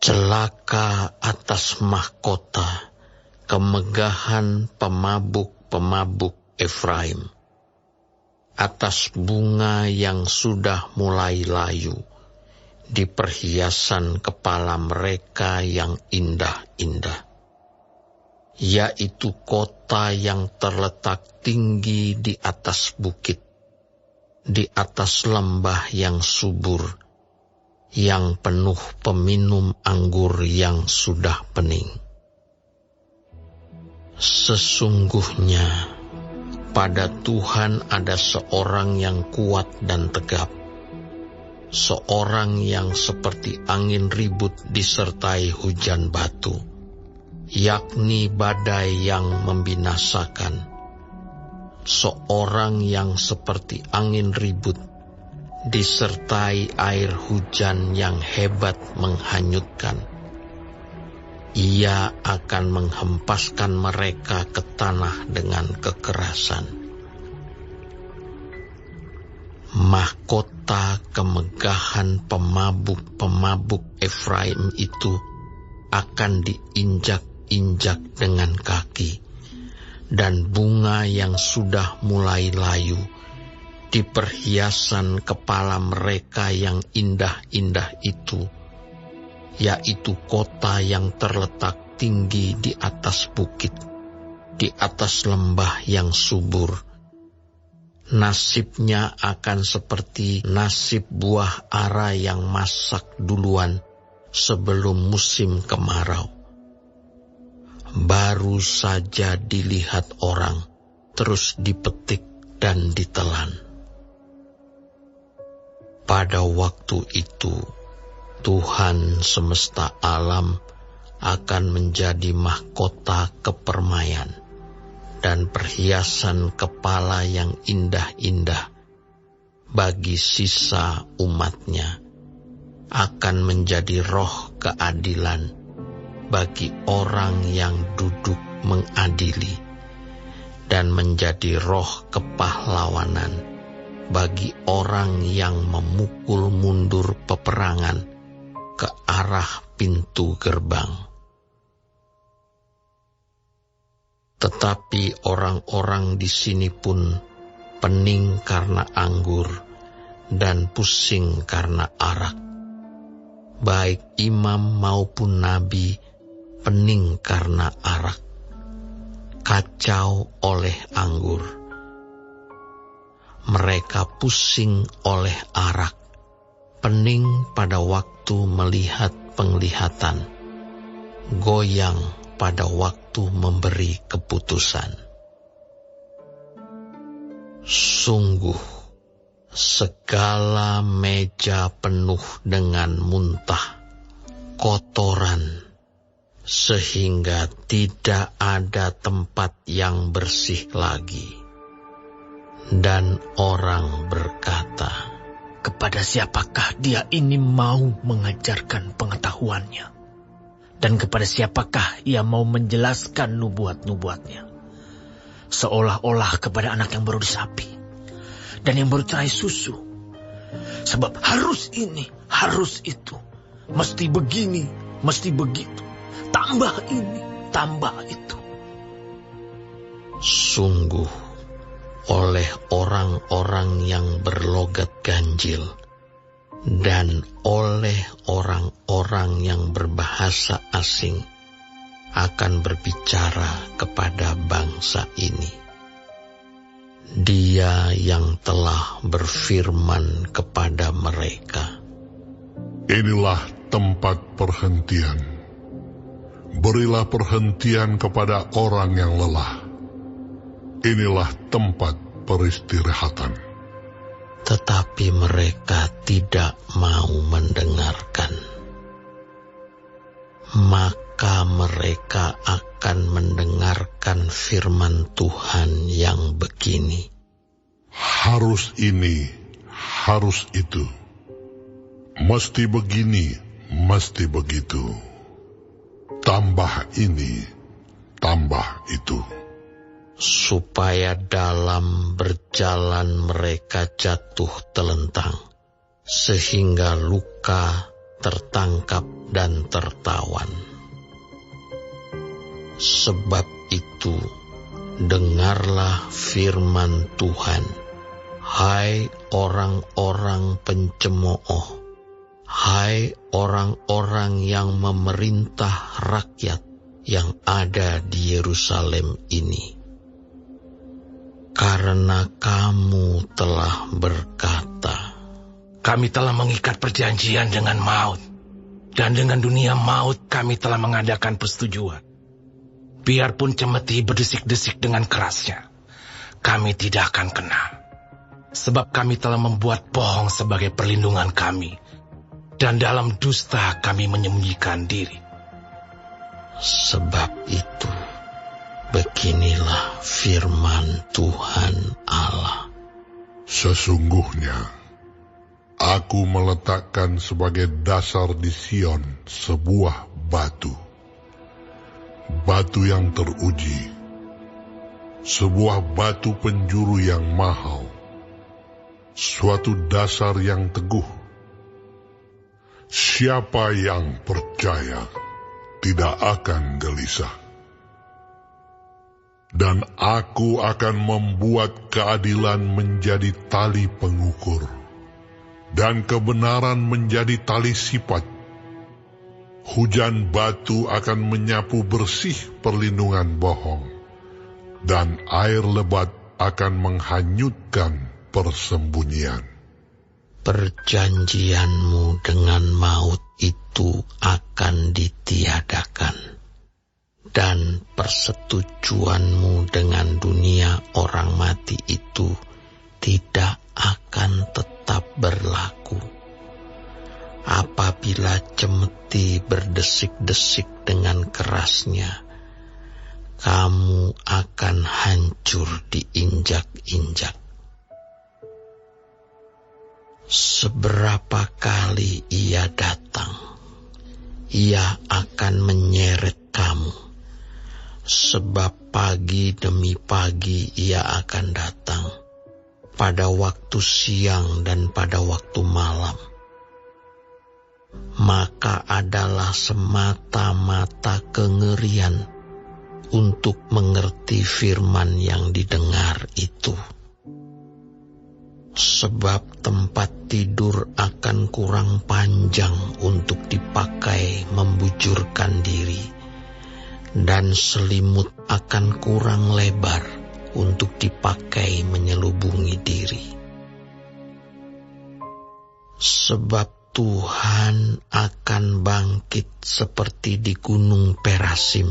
Celaka atas mahkota kemegahan pemabuk-pemabuk Efraim, atas bunga yang sudah mulai layu di perhiasan kepala mereka yang indah-indah, yaitu kota yang terletak tinggi di atas bukit, di atas lembah yang subur, yang penuh peminum anggur yang sudah pening. Sesungguhnya pada Tuhan ada seorang yang kuat dan tegap, seorang yang seperti angin ribut disertai hujan batu, yakni badai yang membinasakan, seorang yang seperti angin ribut disertai air hujan yang hebat menghanyutkan. Ia akan menghempaskan mereka ke tanah dengan kekerasan. Mahkota kemegahan pemabuk-pemabuk Efraim itu akan diinjak-injak dengan kaki, dan bunga yang sudah mulai layu di perhiasan kepala mereka yang indah-indah itu, yaitu kota yang terletak tinggi di atas bukit, di atas lembah yang subur. Nasibnya akan seperti nasib buah ara yang masak duluan sebelum musim kemarau. Baru saja dilihat orang, terus dipetik dan ditelan. Pada waktu itu, Tuhan semesta alam akan menjadi mahkota kepermaian dan perhiasan kepala yang indah-indah bagi sisa umatnya, akan menjadi roh keadilan bagi orang yang duduk mengadili, dan menjadi roh kepahlawanan bagi orang yang memukul mundur peperangan ke arah pintu gerbang. Tetapi orang-orang di sini pun pening karena anggur dan pusing karena arak. Baik imam maupun nabi pening karena arak, kacau oleh anggur. Mereka pusing oleh arak, pening pada waktu melihat penglihatan, goyang pada waktu memberi keputusan. Sungguh, segala meja penuh dengan muntah, kotoran, sehingga tidak ada tempat yang bersih lagi. Dan orang berkata, kepada siapakah dia ini mau mengajarkan pengetahuannya? Dan kepada siapakah ia mau menjelaskan nubuat-nubuatnya? Seolah-olah kepada anak yang baru disapi dan yang baru cerai susu. Sebab harus ini, harus itu, mesti begini, mesti begitu, tambah ini, tambah itu. Sungguh, oleh orang-orang yang berlogat ganjil dan oleh orang-orang yang berbahasa asing akan berbicara kepada bangsa ini. Dia yang telah berfirman kepada mereka, inilah tempat perhentian. Berilah perhentian kepada orang yang lelah. Inilah tempat peristirahatan. Tetapi mereka tidak mau mendengarkan. Maka mereka akan mendengarkan firman Tuhan yang begini. Harus ini, harus itu. Mesti begini, mesti begitu. Tambah ini, tambah itu. Supaya dalam berjalan mereka jatuh telentang, sehingga luka tertangkap dan tertawan. Sebab itu, dengarlah firman Tuhan, hai orang-orang pencemooh, hai orang-orang yang memerintah rakyat yang ada di Yerusalem ini. Karena kamu telah berkata, kami telah mengikat perjanjian dengan maut, dan dengan dunia maut kami telah mengadakan persetujuan. Biarpun cemeti berdesik-desik dengan kerasnya, kami tidak akan kena. Sebab kami telah membuat bohong sebagai perlindungan kami, dan dalam dusta kami menyembunyikan diri. Sebab itu, beginilah firman Tuhan Allah. Sesungguhnya, aku meletakkan sebagai dasar di Sion sebuah batu. Batu yang teruji, sebuah batu penjuru yang mahal, suatu dasar yang teguh. Siapa yang percaya tidak akan gelisah. Dan aku akan membuat keadilan menjadi tali pengukur, dan kebenaran menjadi tali sipat. Hujan batu akan menyapu bersih perlindungan bohong, dan air lebat akan menghanyutkan persembunyian. Perjanjianmu dengan maut itu akan ditiadakan, dan persetujuanmu dengan dunia orang mati itu tidak akan tetap berlaku. Apabila cemeti berdesik-desik dengan kerasnya, kamu akan hancur diinjak-injak. Seberapa kali ia datang, ia akan menyeret kamu. Sebab pagi demi pagi ia akan datang, pada waktu siang dan pada waktu malam. Maka adalah semata-mata kengerian untuk mengerti firman yang didengar itu. Sebab tempat tidur akan kurang panjang untuk dipakai membujurkan diri, dan selimut akan kurang lebar untuk dipakai menyelubungi diri. Sebab Tuhan akan bangkit seperti di gunung Perasim.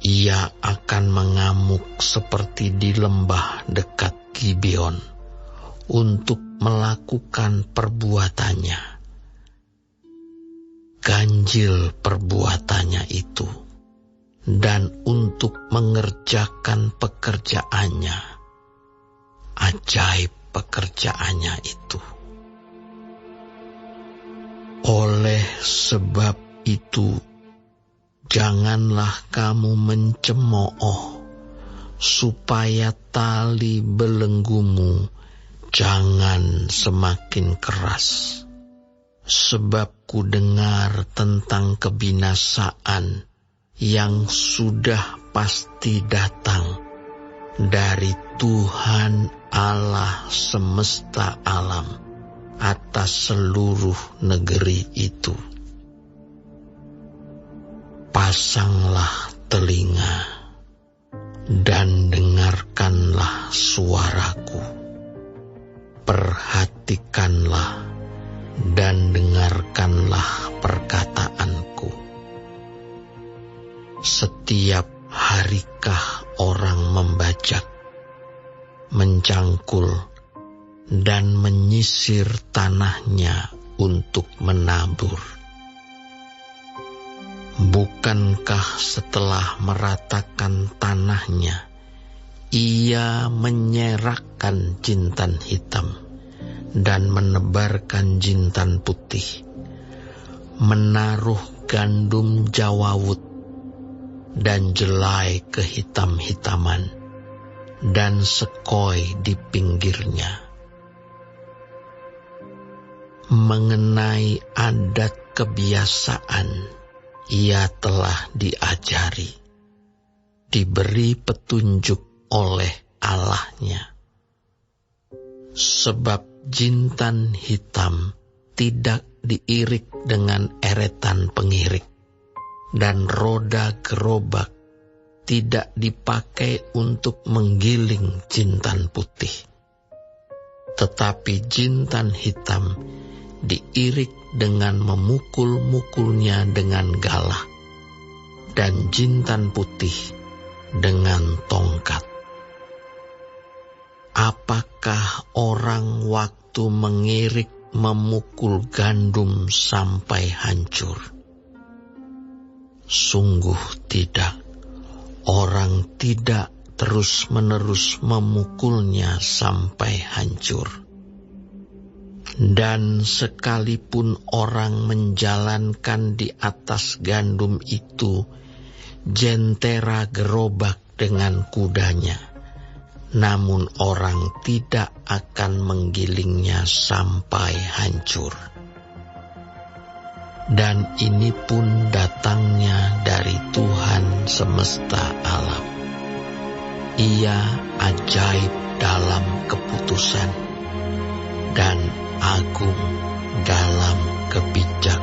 Ia akan mengamuk seperti di lembah dekat Gibeon untuk melakukan perbuatannya. Ganjil perbuatannya itu, dan untuk mengerjakan pekerjaannya, ajaib pekerjaannya itu. Oleh sebab itu, janganlah kamu mencemooh, supaya tali belenggumu jangan semakin keras. Sebab ku dengar tentang kebinasaan yang sudah pasti datang dari Tuhan Allah semesta alam atas seluruh negeri itu. Pasanglah telinga dan dengarkanlah suaraku. Perhatikanlah dan dengarkanlah perkataanku. Setiap harikah orang membajak, mencangkul, dan menyisir tanahnya untuk menabur? Bukankah setelah meratakan tanahnya, ia menyerakkan jintan hitam dan menebarkan jintan putih, menaruh gandum jawawut dan jelai kehitam-hitaman dan sekoi di pinggirnya? Mengenai adat kebiasaan ia telah diajari, diberi petunjuk oleh Allahnya. Sebab jintan hitam tidak diirik dengan eretan pengirik, dan roda gerobak tidak dipakai untuk menggiling jintan putih. Tetapi jintan hitam diirik dengan memukul-mukulnya dengan galah, dan jintan putih dengan tongkat. Apakah orang waktu mengirik memukul gandum sampai hancur? Sungguh tidak, orang tidak terus-menerus memukulnya sampai hancur. Dan sekalipun orang menjalankan di atas gandum itu jentera gerobak dengan kudanya, namun orang tidak akan menggilingnya sampai hancur. Dan ini pun datangnya dari Tuhan semesta alam. Ia ajaib dalam keputusan dan agung dalam kebijaksanaan.